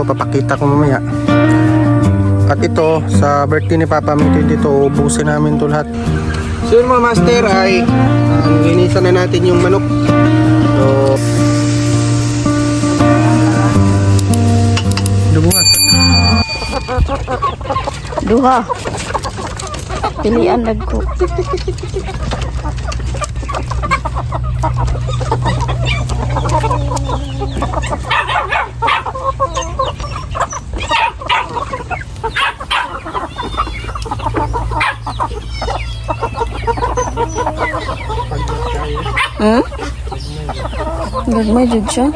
Papakita ko mamaya. At ito, sa birthday ni Papa May 22, ubusin namin ito lahat. So yun mga master ay linisan na natin yung manok. So duha pilian dagko. Gagmay jud siya.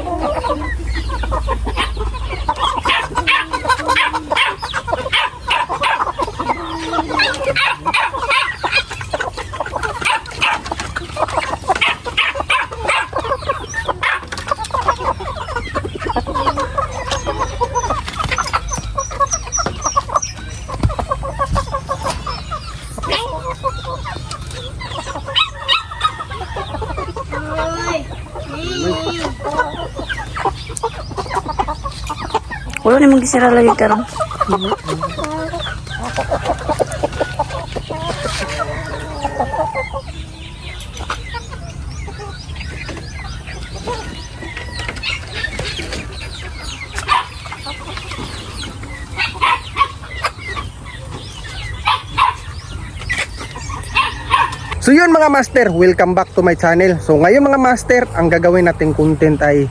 Wala ni magisira lagi karon. So yun mga master, welcome back to my channel. So ngayon mga master, ang gagawin nating content ay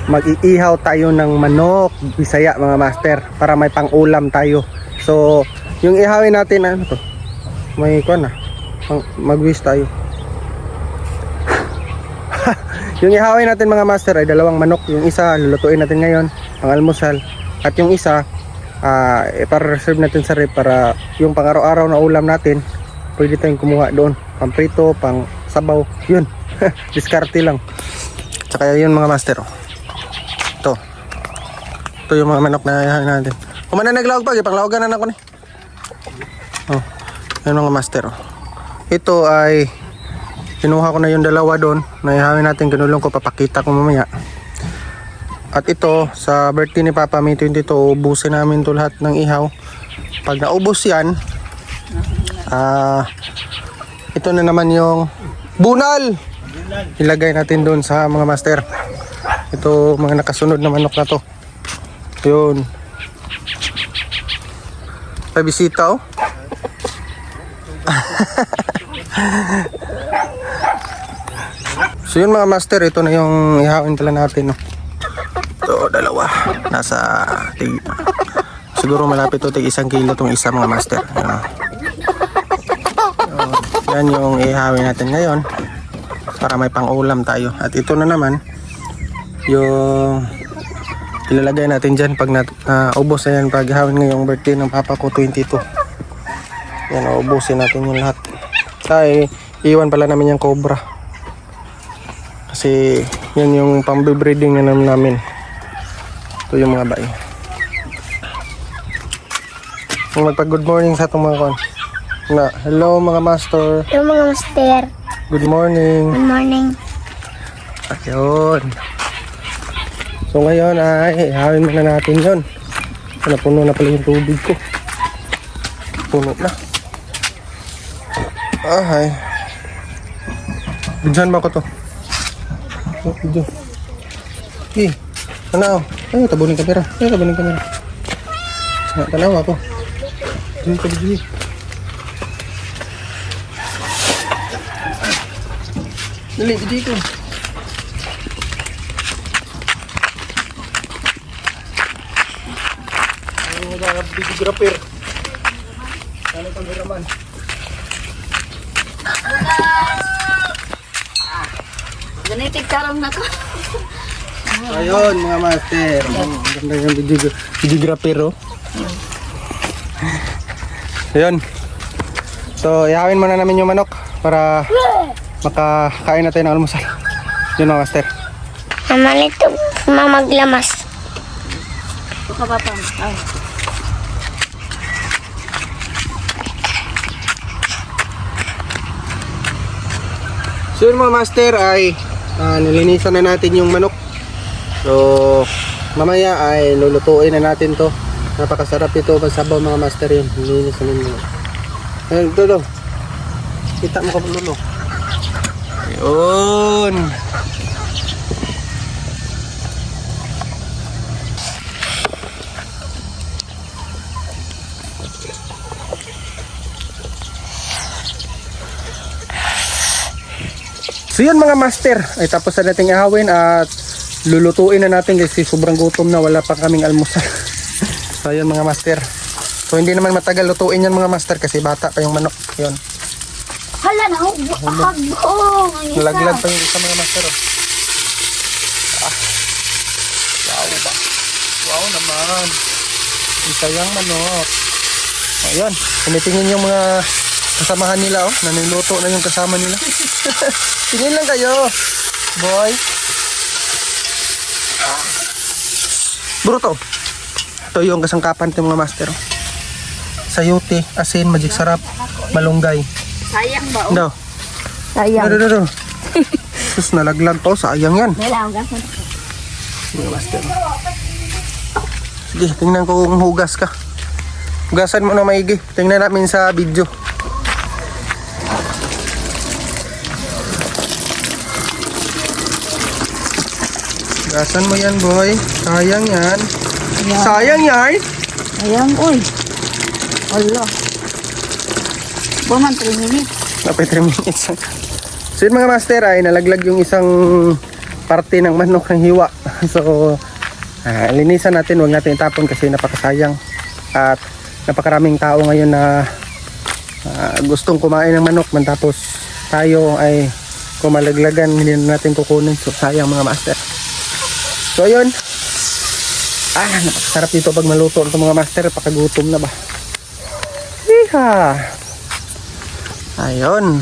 mag-iihaw tayo ng manok Bisaya mga master, para may pang-ulam tayo. So yung ihawin natin, ano to? May kuwan na, mag-wish tayo. Yung ihawin natin mga master ay dalawang manok. Yung isa lulutuin natin ngayon, pang almusal. At yung isa para reserve natin sa rep, para yung pang araw-araw na ulam natin pwede tayong kumuha doon, pang prito, pang sabaw, yun. Diskarte lang. Tsaka yun mga master, ito yung mga manok na ihahin natin. Kung man na naglawag pa, ipanglawagan na ako ni. Yun mga master. Ito ay kinuha ko na yung dalawa doon na ihawin natin, kinulong ko, papakita ko mamaya. At ito, sa birthday ni Papa May 22, ubusin namin ito lahat ng ihaw. Pag naubos yan, ito na naman yung bunal. Ilagay natin doon sa mga master. Ito mga nakasunod na manok na to. Yun. May bisita oh. So yun mga master, ito na yung ihawin pala natin no. Ito dalawa. Nasa siguro malapit to tig 1 kilo tong isa mga master. Yan yung ihawin natin ngayon para may pang-ulam tayo. At ito na naman yung ilalagay natin dyan pag ubos na yan, pag ihawin ngayong birthday ng papa ko 22. Yan, ubusin natin yung lahat. Ay, iwan pala namin yung cobra kasi yan yung pang-breeding na namin. Ito yung mga bae. Magpag good morning sa itong mga kon. Hello mga master. Hello mga master. Good morning. Good morning. Ayun. So ngayon ay ihawin muna natin yun. Napuno na pala yung tubig ko. Puno na. Ay. Bidyan mo ko to. Bidyan. Okay. Tanaw. Ay, tabunin kamera. Tabunin kamera. Tanaw ako. Bidyan ka bidyan. Dali, bidyan ko. Videographer. Ano pang hiraman? Ganitig karong na ko. Ayun mga master. Ganda yung videographer oh. Ayun. So ihawin muna namin yung manok para makakain na tayo ng almusal. Yun mga master. Mamalito, mamaglamas. Ito ka ba pang? Ay. So yun mga master ay nilinisan na natin yung manok. So, mamaya ay lulutuin na natin to. Napakasarap ito magsabaw mga master yun. Nilinis na nyo. Ayun, Lolo. Kita mo ka po, Lolo. Ayun. So yun mga master, ay tapos na nating ihawin at lulutuin na natin kasi sobrang gutom na, wala pa kaming almusal. So yun mga master. So hindi naman matagal lutuin yan mga master kasi bata pa yung manok. Yun. Hala na, hagong. Nalaglag pa yung isa mga master. Oh. Wow ba? Wow naman. Isa yung manok. Ayun, tinitingin yung mga kasamahan nila, oh. Naniluto na yung kasama nila. Tingin lang kayo, boy. Bruto. Ito yung kasangkapan ng mga master. Oh. Sayote, asin, magic sarap, malunggay. Sayang ba? Daw. Sayang. Daw. Sus, nalaglag pa. Oh. Sayang yan. Wala, ang gasan. Mga master. Sige, tingnan ko kung hugas ka. Hugasan mo na maigi. Tingnan namin sa video. Hugasan mo yan, boy. Sayang yan. Sayang yan. Sayang, uy. Hala. Buman 3 minutes. Napay 3 minutes. So yun mga master ay nalaglag yung isang parte ng manok ng hiwa. So linisan natin, huwag natin itapon kasi napakasayang. At napakaraming tao ngayon na gustong kumain ng manok man tapos tayo ay kumalaglagan, hindi na natin kukunin. So sayang mga master. So ayun. Napakasarap dito pag maluto ito mga master. Pakagutom na ba? Iha. Ayun.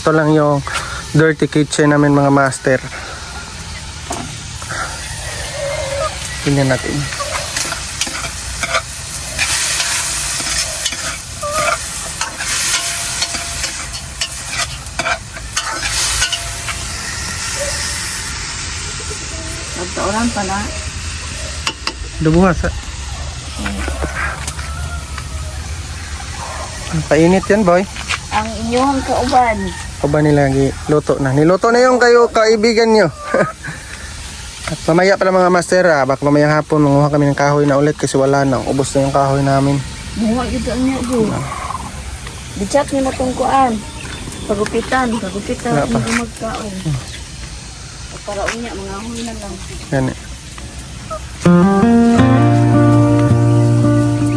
Ito lang yung dirty kitchen namin mga master. Tingnan natin. Nagtauran pa na. Dubuhas. Painit yan, boy. Ang inyong kauban. O ba nila luto na? Niluto na yung kayo kaibigan nyo. At mamaya pala mga master, baka mamayang hapon manguha kami ng kahoy na ulit kasi wala na. Ubos na yung kahoy namin. Bunga ito niya, bu. Dichat ni mo tong kuan. Pagupitan Wala pa. hindi magkaon. Para unya mga huy na lang. Yan eh.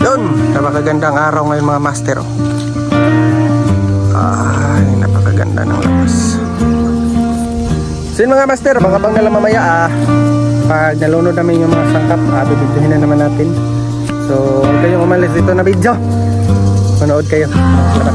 Yun, napakagandang araw ngayon mga master. Oh. Ay, napakaganda ng labas. So yun mga master, baka pang nalang mamaya pag nalunod namin yung mga sangkap, bibigyan na naman natin. So, huwag kayong umalis dito na video. Manood kayo. Sarap.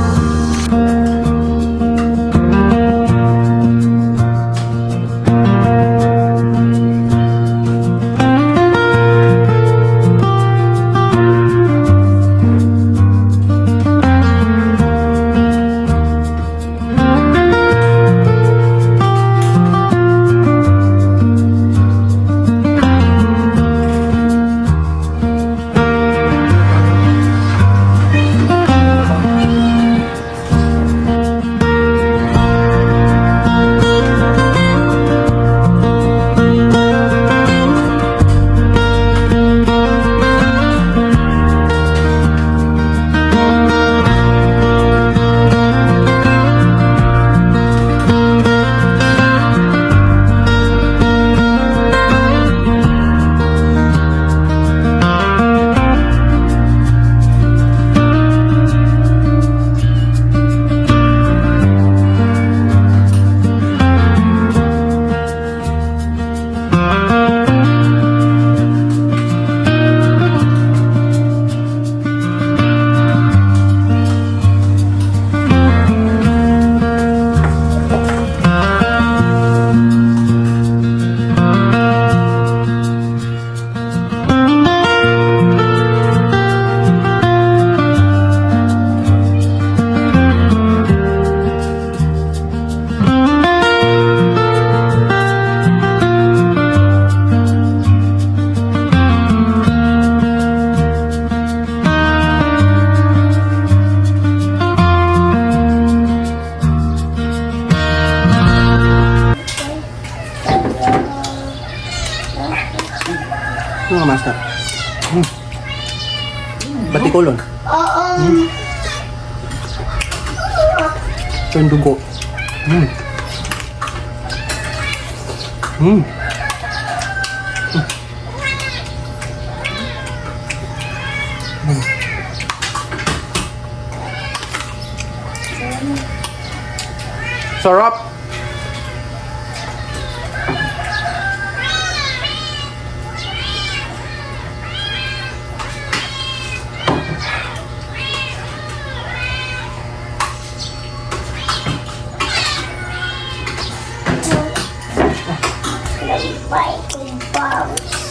Ito nga, master. Batikulon. Ito yung dugo. Sarap! Fighting bombs.